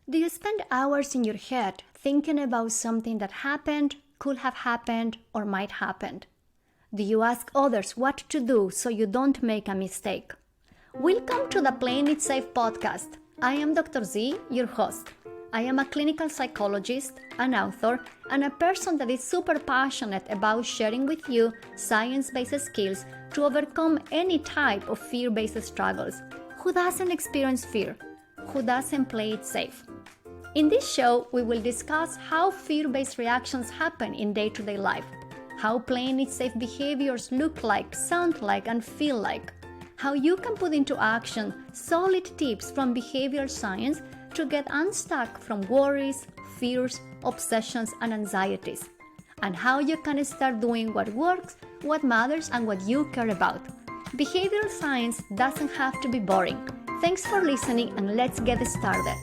Do you spend hours in your head thinking about something that happened, could have happened, or might happen? Do you ask others what to do so you don't make a mistake? Welcome to the Playing It Safe podcast. I am Dr. Z, your host. I am a clinical psychologist, an author, and a person that is super passionate about sharing with you science-based skills to overcome any type of fear-based struggles. Who doesn't experience fear? Who doesn't play it safe? In this show, we will discuss how fear-based reactions happen in day-to-day life, how playing it safe behaviors look like, sound like, and feel like, how you can put into action solid tips from behavioral science to get unstuck from worries, fears, obsessions, and anxieties, and how you can start doing what works, what matters, and what you care about. Behavioral science doesn't have to be boring. Thanks for listening, and let's get started.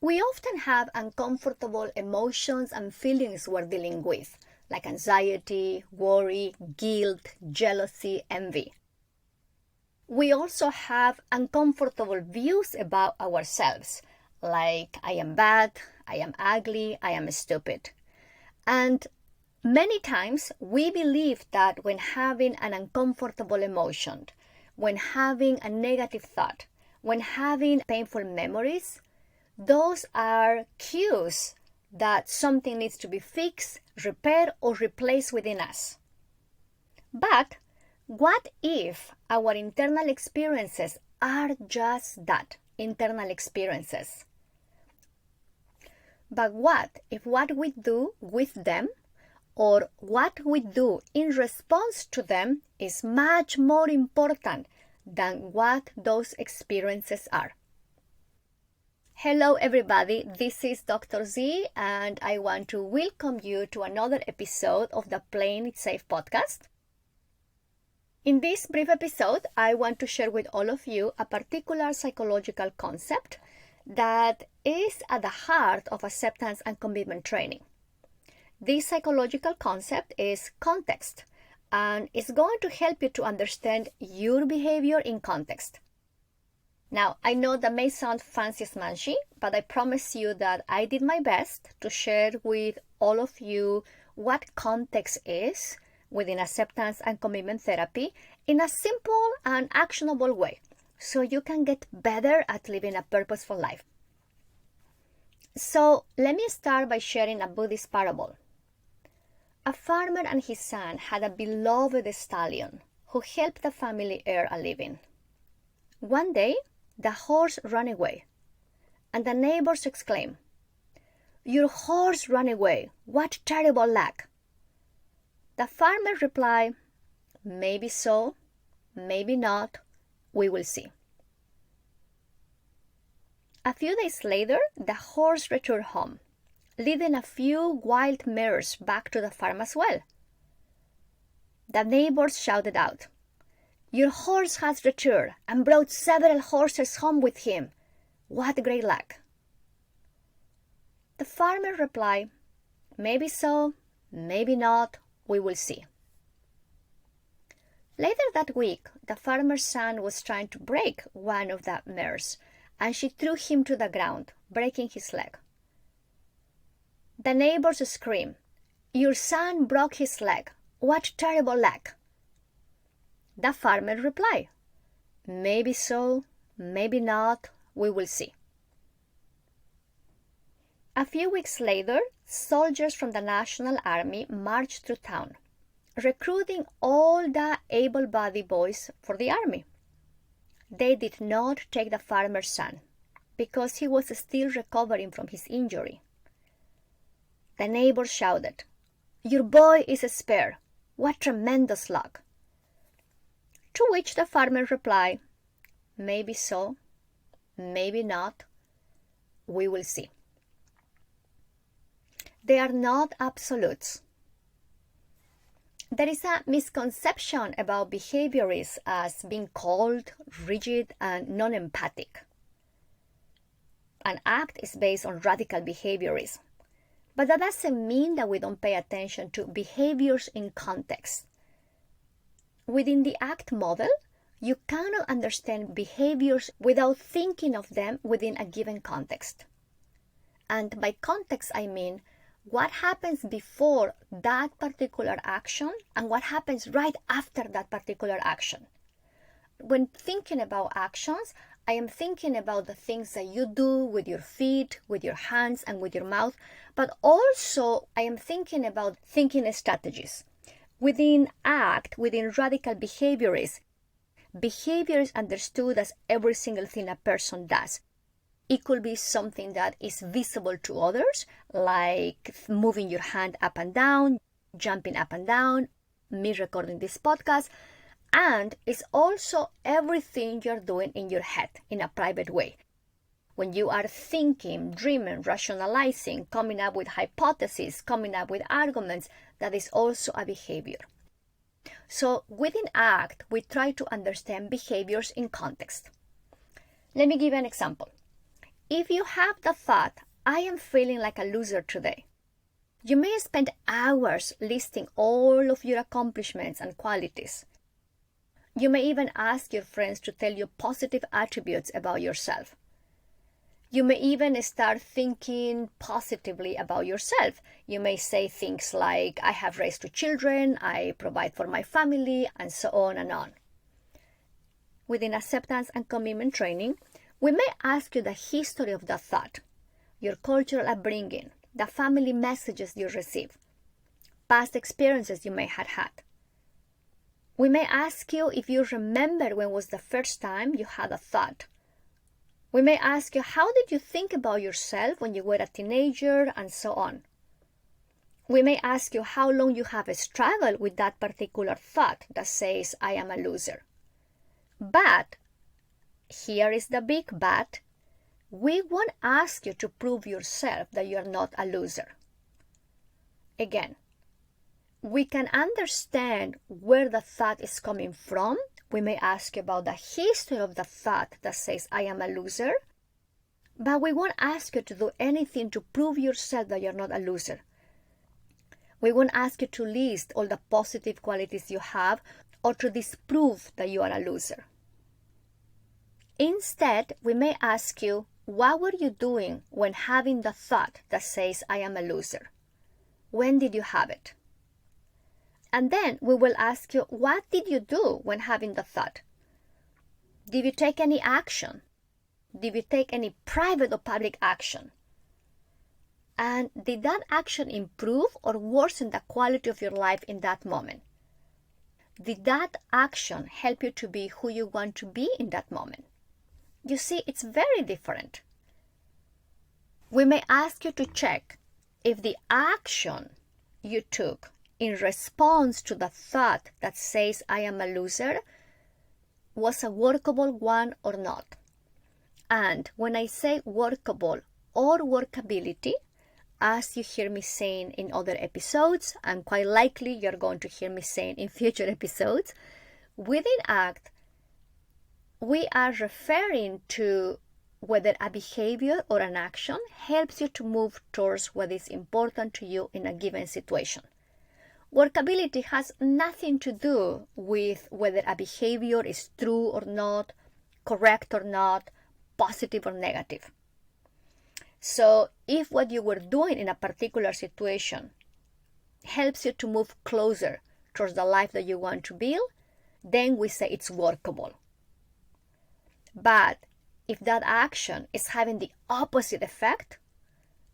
We often have uncomfortable emotions and feelings we're dealing with, like anxiety, worry, guilt, jealousy, envy. We also have uncomfortable views about ourselves, like I am bad, I am ugly, I am stupid. And many times we believe that when having an uncomfortable emotion, when having a negative thought, when having painful memories, those are cues that something needs to be fixed, repaired, or replaced within us. But what if our internal experiences are just that, internal experiences? But what if what we do with them or what we do in response to them is much more important than what those experiences are? Hello everybody, this is Dr. Z and I want to welcome you to another episode of the Playing It Safe podcast. In this brief episode, I want to share with all of you a particular psychological concept that is at the heart of acceptance and commitment training. This psychological concept is context, and it's going to help you to understand your behavior in context. Now, I know that may sound fancy smanchy, but I promise you that I did my best to share with all of you what context is within acceptance and commitment therapy in a simple and actionable way, so you can get better at living a purposeful life. So let me start by sharing a Buddhist parable. A farmer and his son had a beloved stallion who helped the family earn a living. One day, the horse ran away, and the neighbors exclaimed, "Your horse ran away! What terrible luck!" The farmer replied, "Maybe so, maybe not, we will see." A few days later, the horse returned home, leading a few wild mares back to the farm as well. The neighbors shouted out, "Your horse has returned and brought several horses home with him. What great luck!" The farmer replied, "Maybe so, maybe not, we will see." Later that week, the farmer's son was trying to break one of the mares, and she threw him to the ground, breaking his leg. The neighbors screamed, "Your son broke his leg. What terrible luck!" The farmer replied, "Maybe so, maybe not, we will see." A few weeks later, soldiers from the National Army marched through town, recruiting all the able-bodied boys for the army. They did not take the farmer's son because he was still recovering from his injury. The neighbors shouted, "Your boy is spared. What tremendous luck!" To which the farmer replied, "Maybe so, maybe not, we will see." They are not absolutes. There is a misconception about behaviorists as being cold, rigid, and non-empathic. An ACT is based on radical behaviorism, but that doesn't mean that we don't pay attention to behaviors in context. Within the ACT model, You cannot understand behaviors without thinking of them within a given context. And by context, I mean what happens before that particular action and what happens right after that particular action. When thinking about actions, I am thinking about the things that you do with your feet, with your hands, and with your mouth, but also I am thinking about thinking strategies. Within ACT, within radical behavior is understood as every single thing a person does. It could be something that is visible to others, like moving your hand up and down, jumping up and down, me recording this podcast, and it's also everything you're doing in your head in a private way. When you are thinking, dreaming, rationalizing, coming up with hypotheses, coming up with arguments, that is also a behavior. So within ACT, we try to understand behaviors in context. Let me give you an example. If you have the thought, I am feeling like a loser today, you may spend hours listing all of your accomplishments and qualities. You may even ask your friends to tell you positive attributes about yourself. You may even start thinking positively about yourself. You may say things like, I have raised 2 children, I provide for my family, and so on and on. Within acceptance and commitment training, we may ask you the history of that thought, your cultural upbringing, the family messages you receive, past experiences you may have had. We may ask you if you remember when was the first time you had a thought. We may ask you, how did you think about yourself when you were a teenager, and so on. We may ask you how long you have struggled with that particular thought that says, I am a loser. But, here is the big but, we won't ask you to prove yourself that you are not a loser. Again, we can understand where the thought is coming from. We may ask you about the history of the thought that says, I am a loser. But we won't ask you to do anything to prove yourself that you're not a loser. We won't ask you to list all the positive qualities you have or to disprove that you are a loser. Instead, we may ask you, what were you doing when having the thought that says, I am a loser? When did you have it? And then we will ask you, what did you do when having the thought? Did you take any action? Did you take any private or public action? And did that action improve or worsen the quality of your life in that moment? Did that action help you to be who you want to be in that moment? You see, it's very different. We may ask you to check if the action you took in response to the thought that says, I am a loser, was a workable one or not. And when I say workable or workability, as you hear me saying in other episodes, and quite likely you're going to hear me saying in future episodes, within ACT, we are referring to whether a behavior or an action helps you to move towards what is important to you in a given situation. Workability has nothing to do with whether a behavior is true or not, correct or not, positive or negative. So if what you were doing in a particular situation helps you to move closer towards the life that you want to build, then we say it's workable. But if that action is having the opposite effect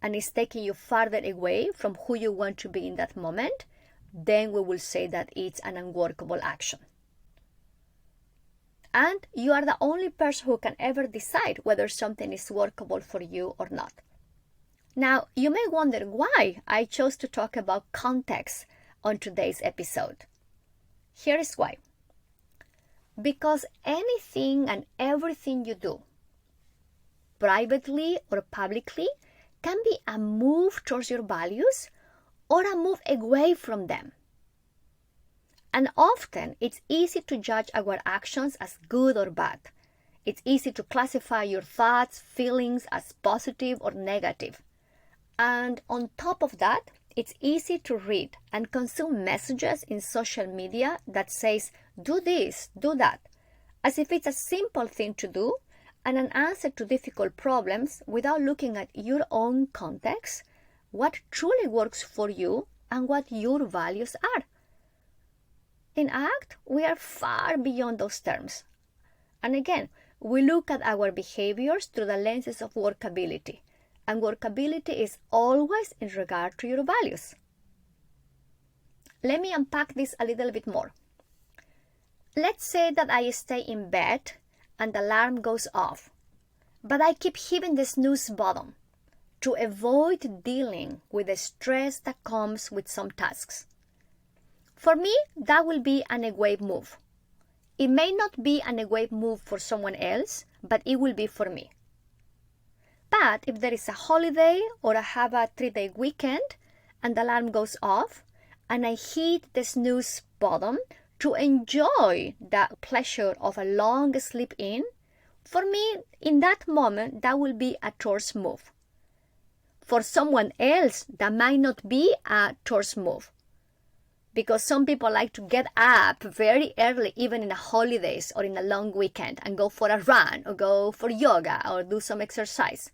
and is taking you farther away from who you want to be in that moment, then we will say that it's an unworkable action. And you are the only person who can ever decide whether something is workable for you or not. Now, you may wonder why I chose to talk about context on today's episode. Here is why. Because anything and everything you do, privately or publicly, can be a move towards your values or a move away from them. And often it's easy to judge our actions as good or bad. It's easy to classify your thoughts, feelings as positive or negative. And on top of that, it's easy to read and consume messages in social media that says, do this, do that. as if it's a simple thing to do and an answer to difficult problems without looking at your own context, what truly works for you, and what your values are. In ACT, we are far beyond those terms. And again, we look at our behaviors through the lenses of workability. And workability is always in regard to your values. Let me unpack this a little bit more. Let's say that I stay in bed and the alarm goes off, but I keep hitting the snooze button to avoid dealing with the stress that comes with some tasks. For me, that will be an away move. It may not be an away move for someone else, but it will be for me. But if there is a holiday or I have a 3-day weekend and the alarm goes off and I hit the snooze button to enjoy the pleasure of a long sleep in, for me, in that moment, that will be a choice move. For someone else, that might not be a choice move. Because some people like to get up very early, even in the holidays or in a long weekend, and go for a run or go for yoga or do some exercise.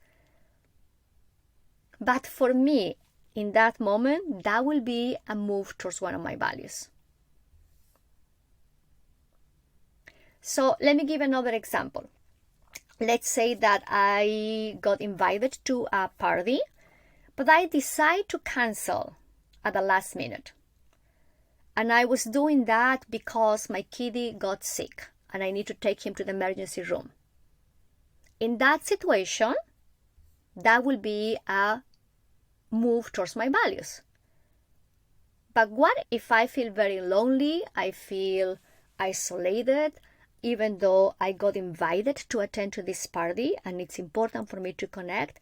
But for me, in that moment, that will be a move towards one of my values. So let me give another example. Let's say that I got invited to a party, but I decide to cancel at the last minute. And I was doing that because my kiddie got sick and I need to take him to the emergency room. In that situation, that will be a move towards my values. But what if I feel very lonely, I feel isolated, even though I got invited to attend to this party and it's important for me to connect,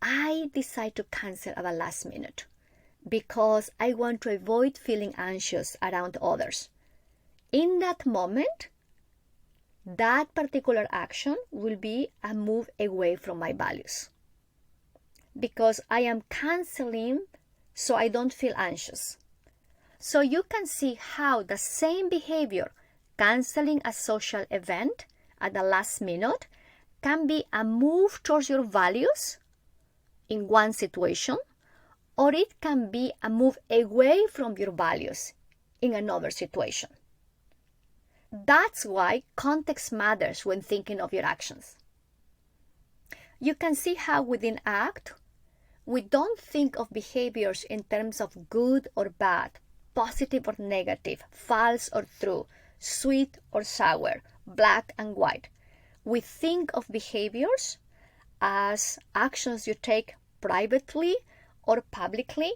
I decide to cancel at the last minute because I want to avoid feeling anxious around others. In that moment, that particular action will be a move away from my values because I am canceling so I don't feel anxious. So you can see how the same behavior, canceling a social event at the last minute, can be a move towards your values in one situation, or it can be a move away from your values in another situation. That's why context matters when thinking of your actions. You can see how within ACT, we don't think of behaviors in terms of good or bad, positive or negative, false or true, sweet or sour, black and white. We think of behaviors as actions you take privately or publicly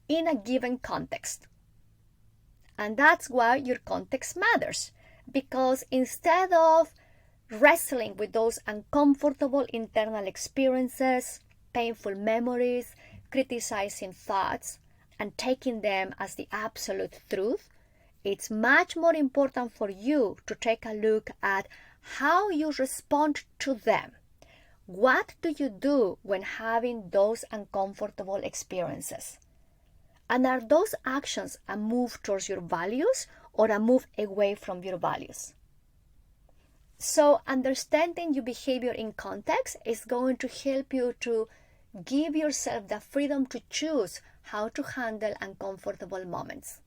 in a given context. And that's why your context matters, because instead of wrestling with those uncomfortable internal experiences, painful memories, criticizing thoughts, and taking them as the absolute truth, it's much more important for you to take a look at how you respond to them. What do you do when having those uncomfortable experiences? And are those actions a move towards your values or a move away from your values? So understanding your behavior in context is going to help you to give yourself the freedom to choose how to handle uncomfortable moments.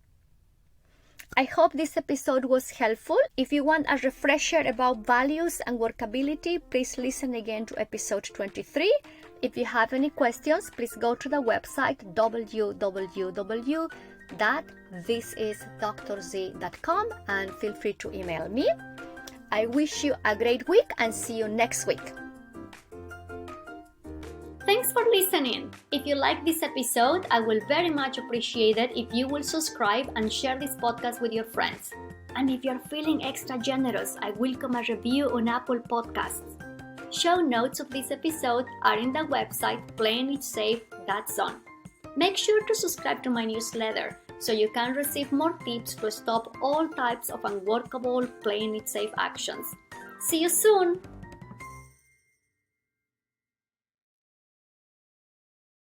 I hope this episode was helpful. If you want a refresher about values and workability, please listen again to episode 23. If you have any questions, please go to the website www.thisisdrz.com and feel free to email me. I wish you a great week and see you next week. Thanks for listening. If you like this episode, I will very much appreciate it if you will subscribe and share this podcast with your friends. And if you're feeling extra generous, I welcome a review on Apple Podcasts. Show notes of this episode are in the website playingitsafe.zone. Make sure to subscribe to my newsletter so you can receive more tips to stop all types of unworkable playing it safe actions. See you soon!